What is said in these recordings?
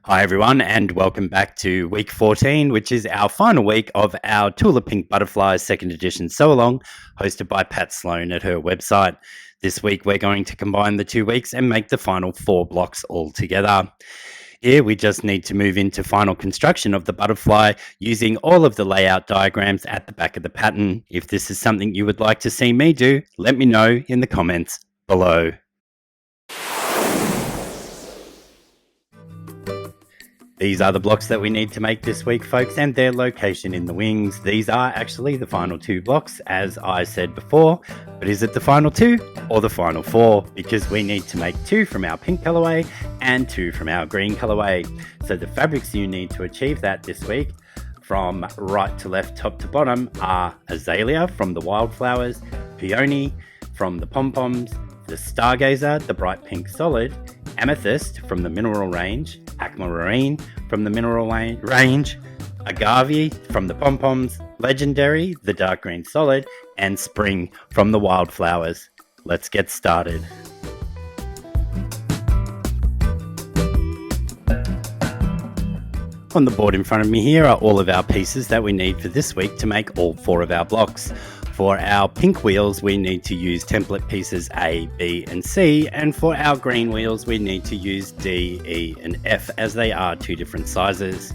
Hi, everyone, and welcome back to week 14, which is our final week of our Tula Pink Butterflies second edition sew along, hosted by Pat Sloan at her website. This week, we're going to combine the 2 weeks and make the final 4 blocks all together. Here, we just need to move into final construction of the butterfly using all of the layout diagrams at the back of the pattern. If this is something you would like to see me do, let me know in the comments below. These are the blocks that we need to make this week, folks, and their location in the wings. These are actually the final 2 blocks, as I said before. But is it the final 2 or the final 4? Because we need to make 2 from our pink colorway and 2 from our green colorway. So the fabrics you need to achieve that this week, from right to left, top to bottom, are azalea from the wildflowers, peony from the pom-poms, the stargazer, the bright pink solid, amethyst from the mineral range, aquamarine from the mineral range, agave from the pom-poms, legendary, the dark green solid, and spring from the wildflowers. Let's get started. On the board in front of me here are all of our pieces that we need for this week to make all 4 of our blocks. For our pink wheels, we need to use template pieces A, B, and C, and for our green wheels, we need to use D, E, and F, as they are 2 different sizes.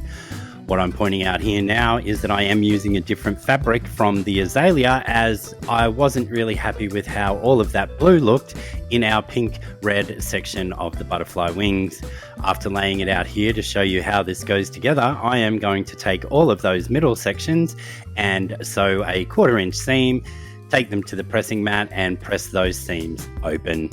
What I'm pointing out here now is that I am using a different fabric from the azalea, as I wasn't really happy with how all of that blue looked in our pink-red section of the butterfly wings. After laying it out here to show you how this goes together, I am going to take all of those middle sections and sew a 1/4 inch seam, take them to the pressing mat and press those seams open.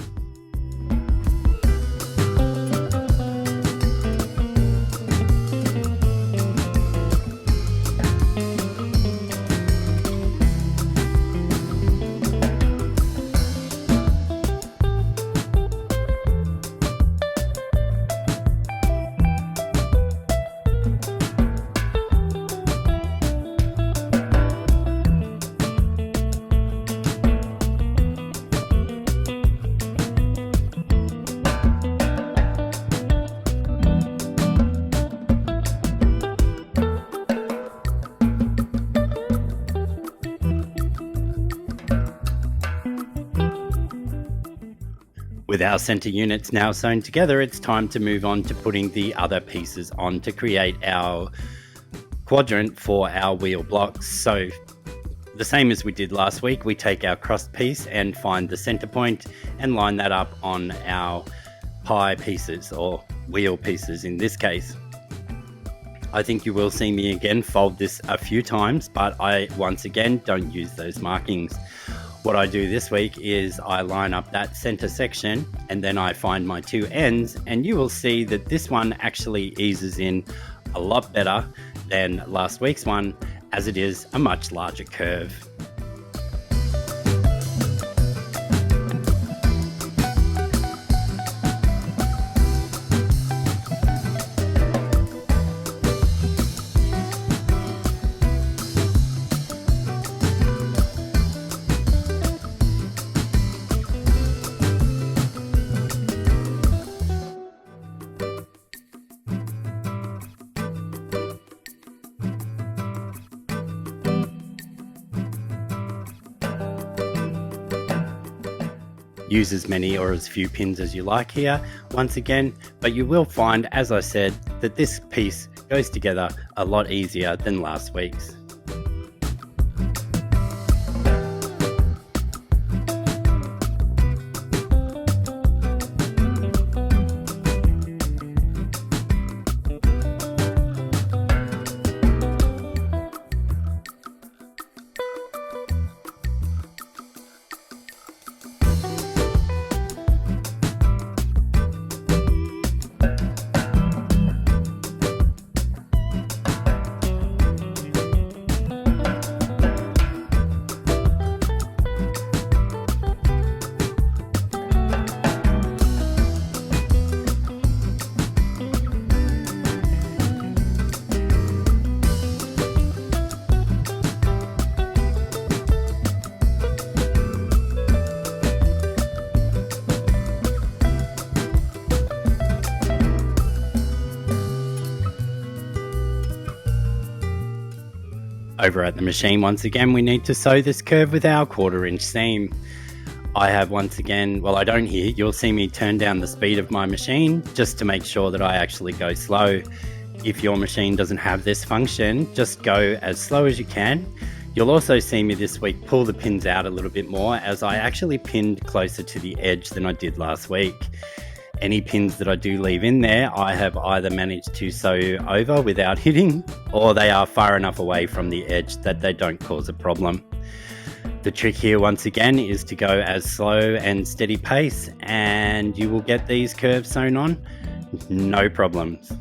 With our center units now sewn together, it's time to move on to putting the other pieces on to create our quadrant for our wheel blocks. So the same as we did last week, we take our crossed piece and find the center point and line that up on our pie pieces, or wheel pieces in this case. I think you will see me again fold this a few times, but I once again don't use those markings. What I do this week is I line up that center section and then I find my 2 ends, and you will see that this one actually eases in a lot better than last week's one, as it is a much larger curve. Use as many or as few pins as you like here, once again, but you will find, as I said, that this piece goes together a lot easier than last week's. Over at the machine, once again, we need to sew this curve with our 1/4 inch seam. I have once again, well, I don't here, you'll see me turn down the speed of my machine just to make sure that I actually go slow. If your machine doesn't have this function, just go as slow as you can. You'll also see me this week pull the pins out a little bit more, as I actually pinned closer to the edge than I did last week. Any pins that I do leave in there, I have either managed to sew over without hitting, or they are far enough away from the edge that they don't cause a problem. The trick here once again is to go as slow and steady pace, and you will get these curves sewn on, no problems.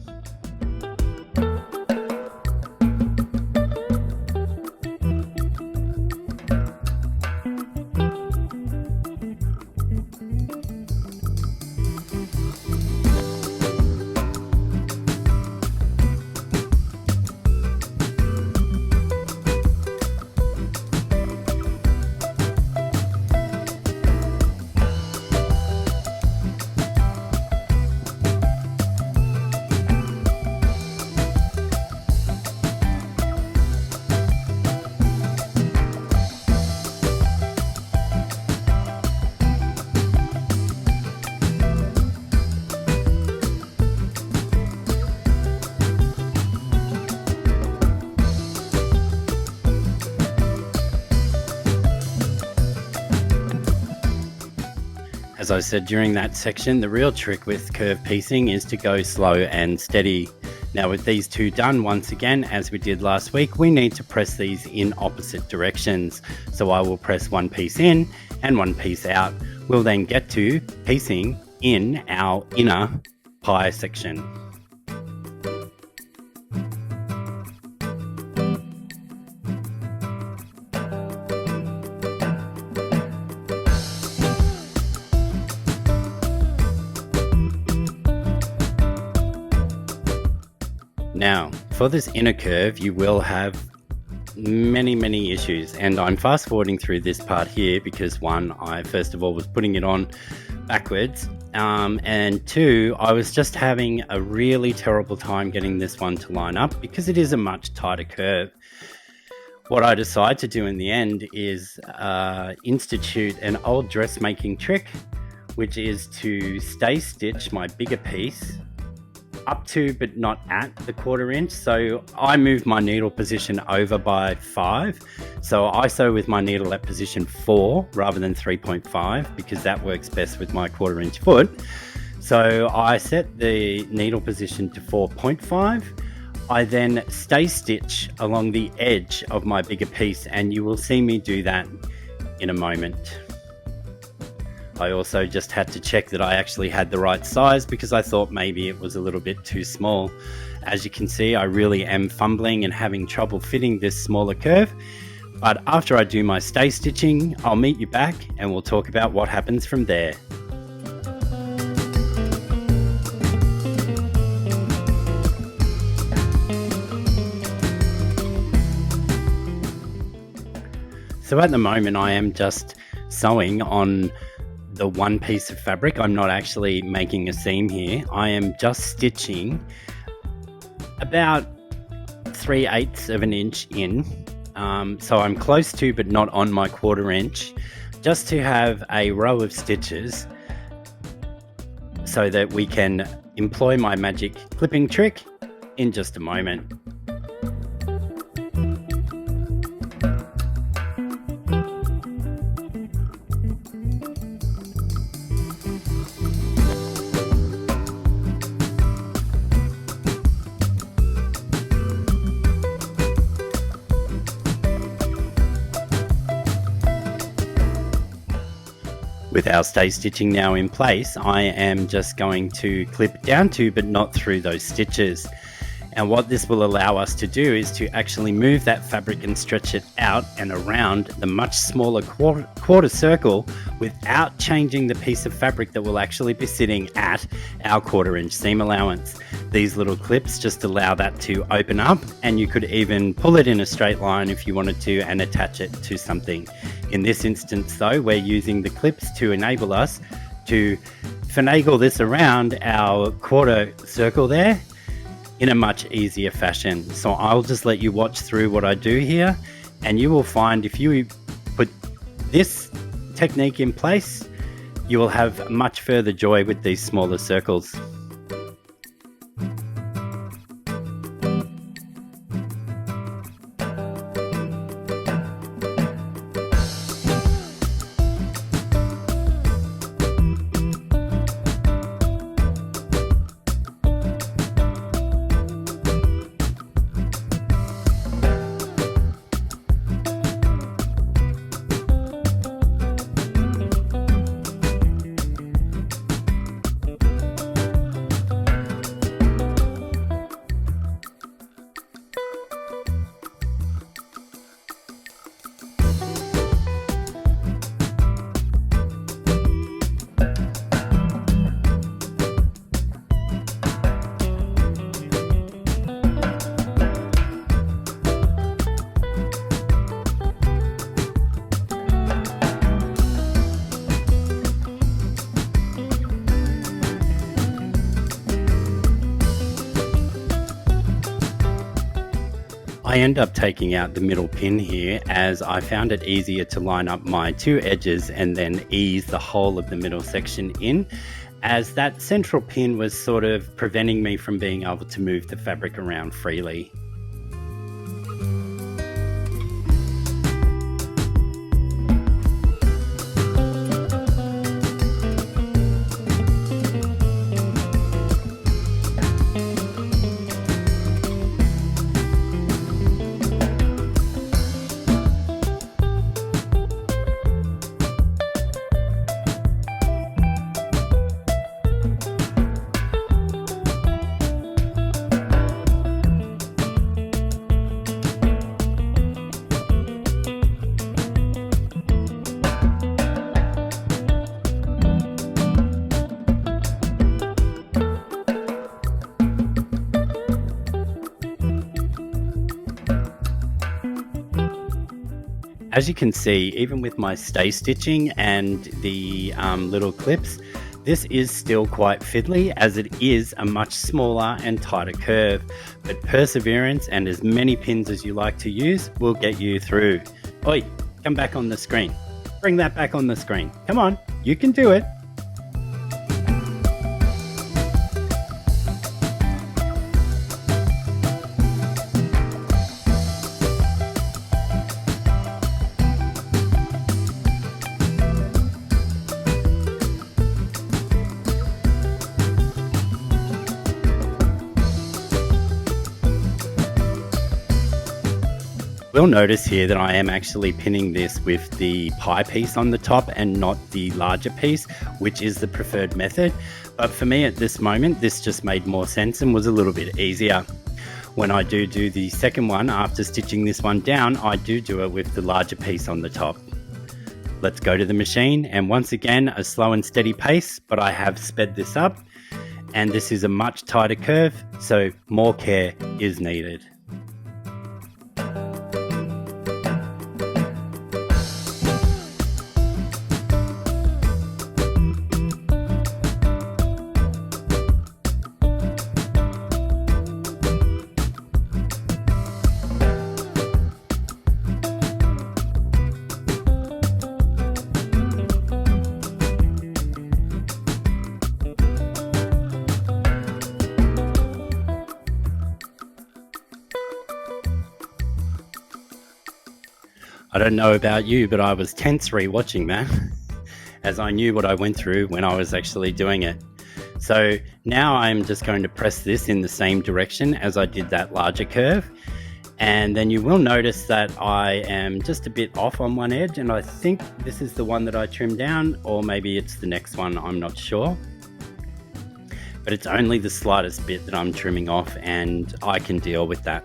As I said during that section, the real trick with curve piecing is to go slow and steady. Now with these two done, once again, as we did last week, we need to press these in opposite directions. So I will press one piece in and one piece out. We'll then get to piecing in our inner pie section. Now, for this inner curve, you will have many issues, and I'm fast forwarding through this part here because one, I first of all was putting it on backwards, and two, I was just having a really terrible time getting this one to line up because it is a much tighter curve. What I decide to do in the end is institute an old dressmaking trick, which is to stay stitch my bigger piece up to but not at the 1/4 inch. So I move my needle position over by 5, so I sew with my needle at position 4 rather than 3.5 because that works best with my 1/4 inch foot. So I set the needle position to 4.5. I then stay stitch along the edge of my bigger piece, and you will see me do that in a moment. I also just had to check that I actually had the right size because I thought maybe it was a little bit too small. As you can see, I really am fumbling and having trouble fitting this smaller curve. But after I do my stay stitching, I'll meet you back and we'll talk about what happens from there. So at the moment, I am just sewing on the one piece of fabric. I'm not actually making a seam here. I am just stitching about 3/8 of an inch in. So I'm close to but not on my 1/4 inch, just to have a row of stitches so that we can employ my magic clipping trick in just a moment. With our stay stitching now in place, I am just going to clip down to but not through those stitches. And what this will allow us to do is to actually move that fabric and stretch it out and around the much smaller quarter circle without changing the piece of fabric that will actually be sitting at our 1/4 inch seam allowance. These little clips just allow that to open up, and you could even pull it in a straight line if you wanted to and attach it to something. In this instance though, we're using the clips to enable us to finagle this around our quarter circle there in a much easier fashion. So I'll just let you watch through what I do here, and you will find if you put this technique in place, you will have much further joy with these smaller circles. I end up taking out the middle pin here as I found it easier to line up my two edges and then ease the whole of the middle section in, as that central pin was sort of preventing me from being able to move the fabric around freely. As you can see, even with my stay stitching and the little clips, this is still quite fiddly as it is a much smaller and tighter curve, but perseverance and as many pins as you like to use will get you through. Oi, come back on the screen. Bring that back on the screen. Come on, you can do it. You'll notice here that I am actually pinning this with the pie piece on the top and not the larger piece, which is the preferred method. But for me at this moment, this just made more sense and was a little bit easier. When I do the second one, after stitching this one down, I do it with the larger piece on the top. Let's go to the machine, and once again, a slow and steady pace, but I have sped this up, and this is a much tighter curve, so more care is needed. I don't know about you, but I was tense rewatching that as I knew what I went through when I was actually doing it. So now I'm just going to press this in the same direction as I did that larger curve. And then you will notice that I am just a bit off on one edge, and I think this is the one that I trimmed down, or maybe it's the next one, I'm not sure. But it's only the slightest bit that I'm trimming off, and I can deal with that.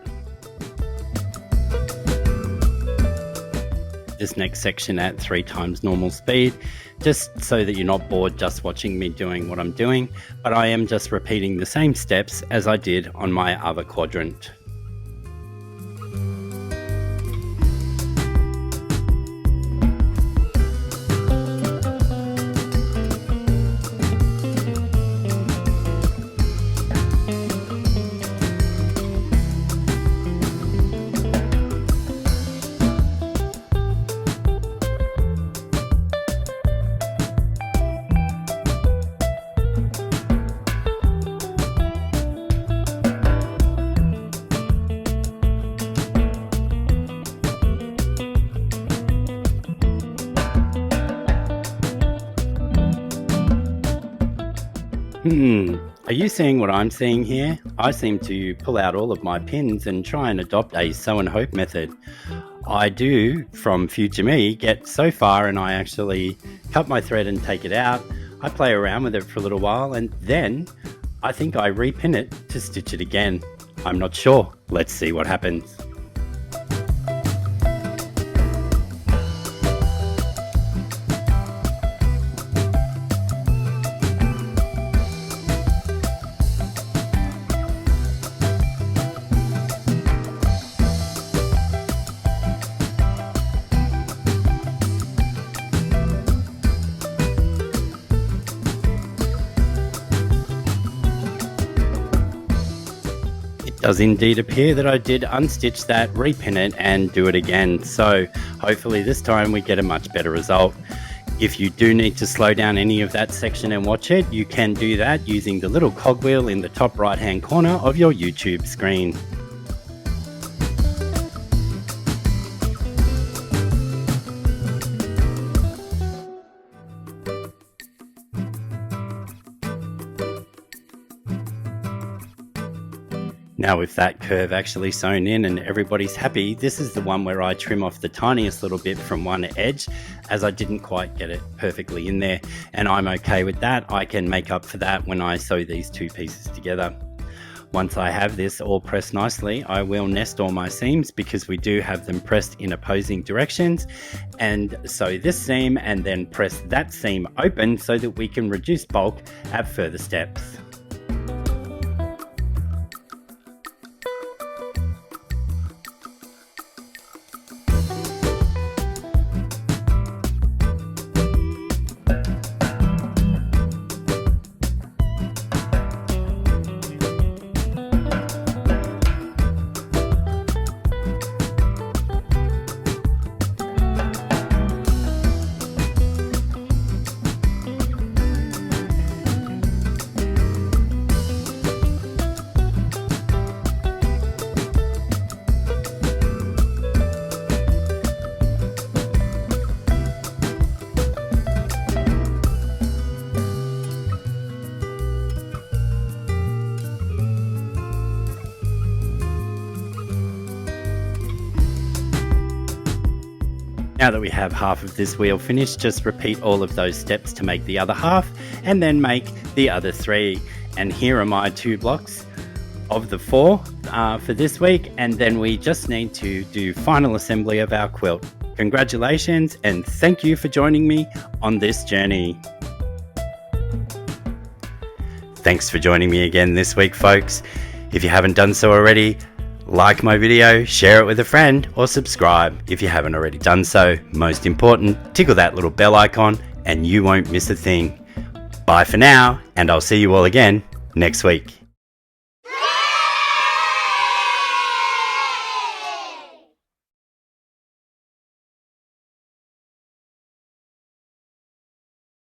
This next section at 3 times normal speed, just so that you're not bored just watching me doing what I'm doing, but I am just repeating the same steps as I did on my other quadrant. Are you seeing what I'm seeing here? I seem to pull out all of my pins and try and adopt a sew and hope method. I do, from future me, get so far and I actually cut my thread and take it out. I play around with it for a little while and then I think I repin it to stitch it again. I'm not sure. Let's see what happens. Does indeed appear that I did unstitch that, repin it and do it again. So hopefully this time we get a much better result. If you do need to slow down any of that section and watch it, you can do that using the little cogwheel in the top right hand corner of your YouTube screen. Now with that curve actually sewn in and everybody's happy, this is the one where I trim off the tiniest little bit from one edge as I didn't quite get it perfectly in there, and I'm okay with that. I can make up for that when I sew these two pieces together. Once I have this all pressed nicely, I will nest all my seams because we do have them pressed in opposing directions, and sew this seam and then press that seam open so that we can reduce bulk at further steps. Now that we have half of this wheel finished, just repeat all of those steps to make the other half and then make the other three. And here are my 2 blocks of the 4 for this week, and then we just need to do final assembly of our quilt. Congratulations and thank you for joining me on this journey. Thanks for joining me again this week, folks. If you haven't done so already, like my video, share it with a friend, or subscribe if you haven't already done so. Most important, tickle that little bell icon and you won't miss a thing. Bye for now, and I'll see you all again next week.